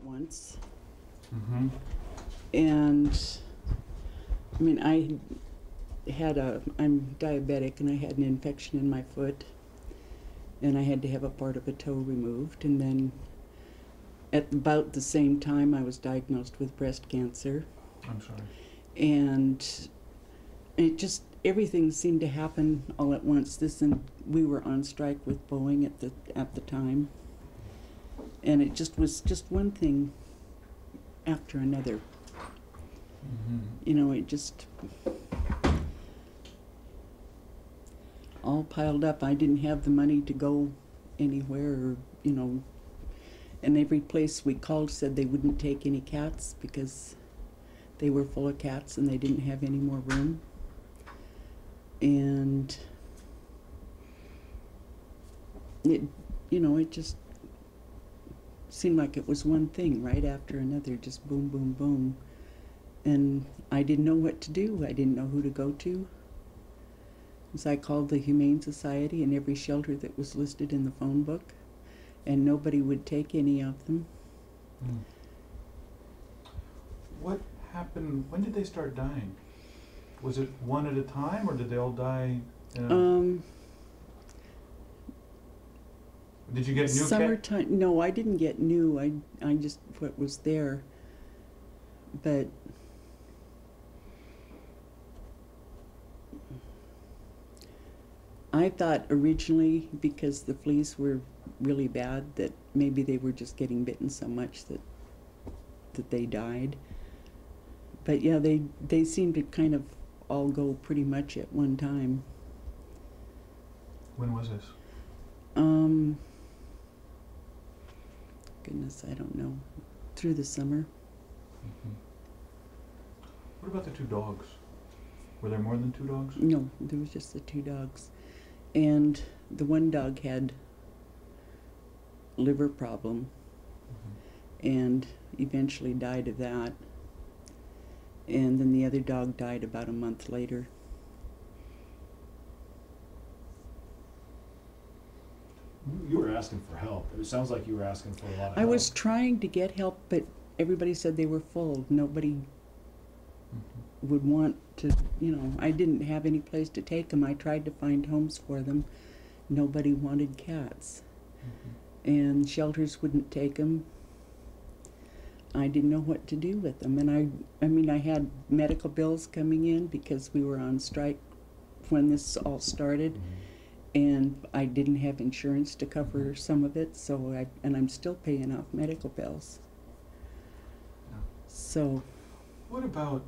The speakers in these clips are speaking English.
once. Mm-hmm. And I mean, I'm diabetic and I had an infection in my foot and I had to have a part of a toe removed. And then at about the same time I was diagnosed with breast cancer. I'm sorry. And it just, everything seemed to happen all at once. And we were on strike with Boeing at the time. And it just was just one thing after another. Mm-hmm. You know, it just all piled up. I didn't have the money to go anywhere, or, you know, and every place we called said they wouldn't take any cats because they were full of cats and they didn't have any more room. And it, you know, it just seemed like it was one thing right after another, just boom, boom, boom. And I didn't know what to do. I didn't know who to go to. So I called the Humane Society and every shelter that was listed in the phone book, and nobody would take any of them. Mm. What happened? When did they start dying? Was it one at a time, or did they all die? Did you get new summertime? No, I didn't get new. I just what was there. But I thought originally, because the fleas were really bad, that maybe they were just getting bitten so much that they died. But yeah, they seemed to kind of all go pretty much at one time. When was this? Goodness, I don't know. Through the summer. Mm-hmm. What about the two dogs? Were there more than two dogs? No, there was just the two dogs. And the one dog had liver problem, Mm-hmm. and eventually died of that. And then the other dog died about a month later. You were asking for help. It sounds like you were asking for a lot of help. I was trying to get help, but everybody said they were full. Nobody Mm-hmm. would want to, you know, I didn't have any place to take them. I tried to find homes for them. Nobody wanted cats. Mm-hmm. And shelters wouldn't take them. I didn't know what to do with them. And I mean, I had medical bills coming in because we were on strike when this all started. Mm-hmm. And I didn't have insurance to cover some of it, so I'm still paying off medical bills. Yeah. So. What about,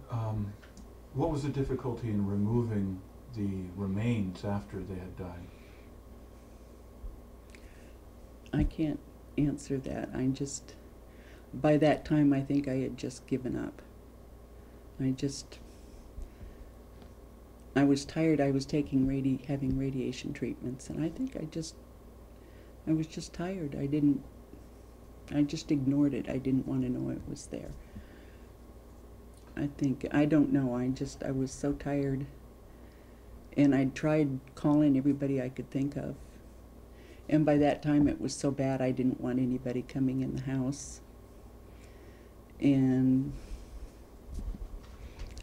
what was the difficulty in removing the remains after they had died? I can't answer that. By that time I think I had just given up. I was tired. I was taking having radiation treatments, and I think I was just tired. I just ignored it. I didn't want to know it was there. I don't know, I was so tired. And I tried calling everybody I could think of. And by that time it was so bad I didn't want anybody coming in the house. And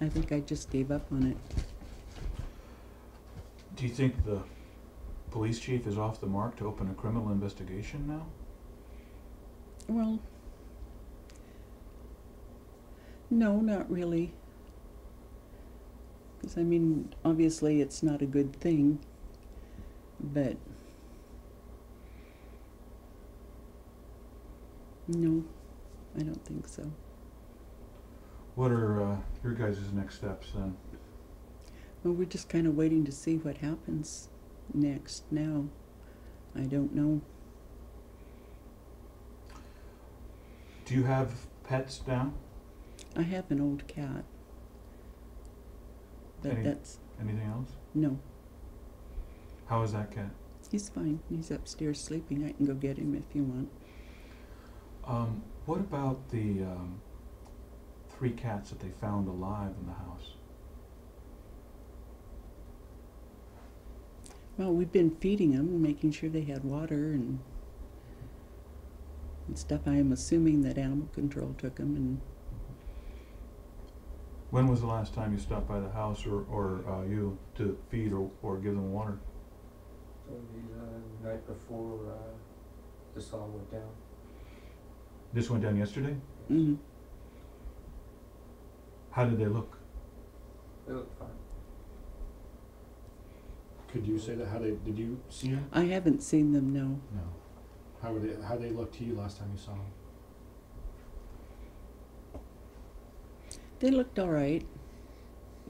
I think I just gave up on it. Do you think the police chief is off the mark to open a criminal investigation now? Well, no, not really. Because, I mean, obviously it's not a good thing, but no, I don't think so. What are your guys' next steps then? Well, we're just kind of waiting to see what happens next now. I don't know. Do you have pets now? I have an old cat. But that's... Anything else? No. How is that cat? He's fine. He's upstairs sleeping. I can go get him if you want. What about the 3 cats that they found alive in the house? Well, we've been feeding them, making sure they had water, and and stuff. I am assuming that animal control took them, and When was the last time you stopped by the house or you to feed or give them water? So the night before this all went down. This went down yesterday? mhm. How did they look? They looked fine. Could you say that, did you see them? I haven't seen them, no. No. How they look to you last time you saw them? They looked all right.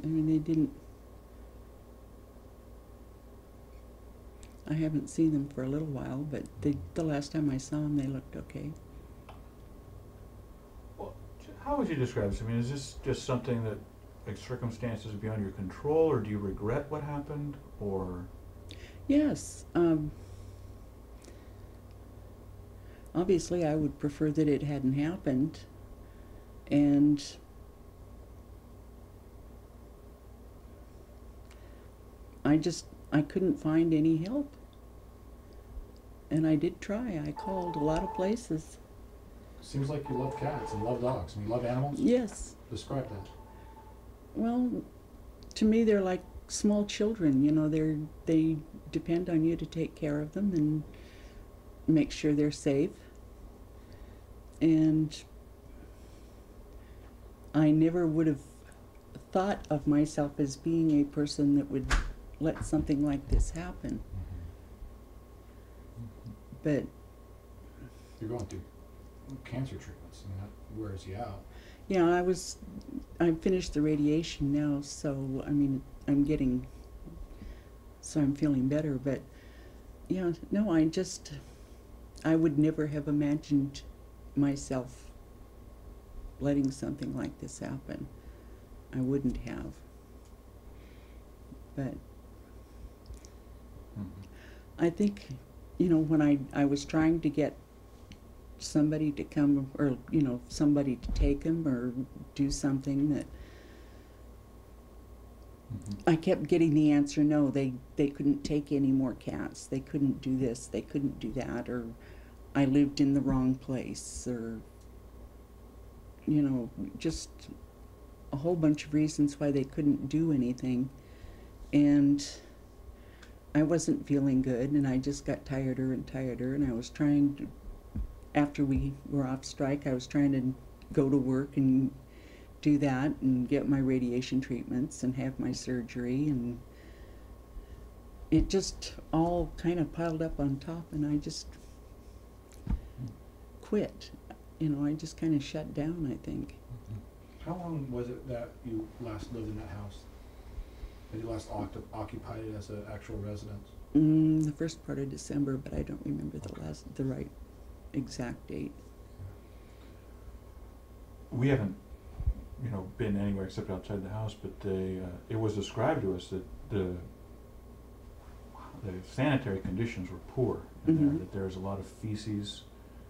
I mean, they didn't. I haven't seen them for a little while, but the last time I saw them, they looked okay. Well, how would you describe this? I mean, is this just something that, like, circumstances beyond your control, or do you regret what happened, or? Yes. Obviously, I would prefer that it hadn't happened, and I couldn't find any help. And I did try. I called a lot of places. Seems like you love cats and love dogs. I mean, you love animals? Yes. Describe that. Well, to me, they're like small children. You know, they depend on you to take care of them and make sure they're safe. And I never would have thought of myself as being a person that would let something like this happen. But You're going through cancer treatments, and that wears you out. yeah, I finished the radiation now, so I mean, I'm feeling better. But yeah, no, I would never have imagined myself letting something like this happen. I wouldn't have. But I think, you know, when I was trying to get somebody to come, or, you know, somebody to take him or do something, that I kept getting the answer, no, they couldn't take any more cats. They couldn't do this, they couldn't do that, or I lived in the wrong place, or, you know, just a whole bunch of reasons why they couldn't do anything. And I wasn't feeling good, and I just got tireder and tireder, and I was trying to, after we were off strike, I was trying to go to work and do that and get my radiation treatments and have my surgery, and it just all kind of piled up on top, and I just quit. You know, I just kind of shut down, I think. How long was it that you last lived in that house? That you last occupied it as an actual residence? The first part of December, but I don't remember the right exact date. We haven't, you know, been anywhere except outside the house, but it was described to us that the sanitary conditions were poor in there, that there was a lot of feces,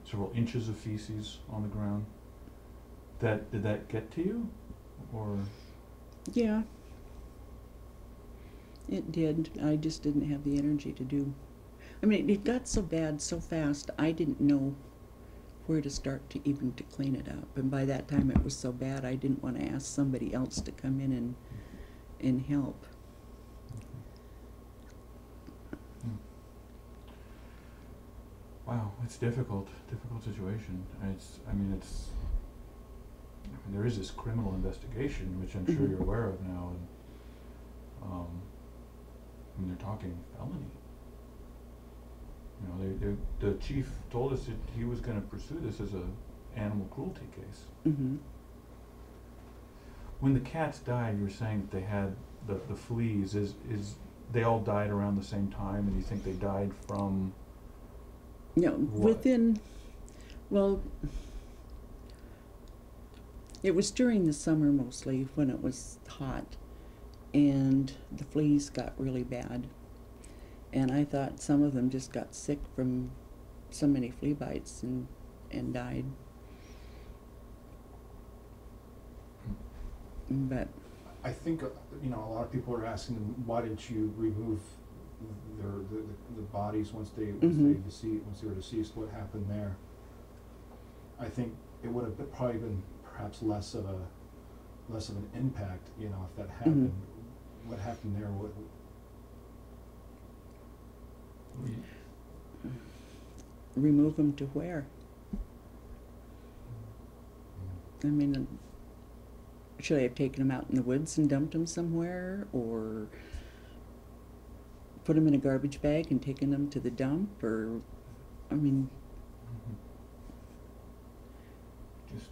several inches of feces on the ground. Did that get to you, or? Yeah, it did. I just didn't have the energy to do. I mean, it got so bad so fast, I didn't know where to start to even to clean it up. And by that time it was so bad, I didn't want to ask somebody else to come in and help. Wow, it's difficult situation. I mean, there is this criminal investigation, which I'm sure you're aware of now, and I mean, they're talking felony. You know, the chief told us that he was going to pursue this as a animal cruelty case. When the cats died, you were saying that they had the fleas. Is they all died around the same time, and you think they died from? No, what? Well, it was during the summer mostly when it was hot, and the fleas got really bad. And I thought some of them just got sick from so many flea bites and died. But I think, you know, a lot of people are asking, why didn't you remove the bodies once they were deceased? What happened there? I think it would have probably been perhaps less of an impact, you know, if that happened. What happened there? What? Remove them to where? I mean, should I have taken them out in the woods and dumped them somewhere, or put them in a garbage bag and taken them to the dump, or, I mean, Just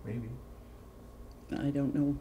maybe. I don't know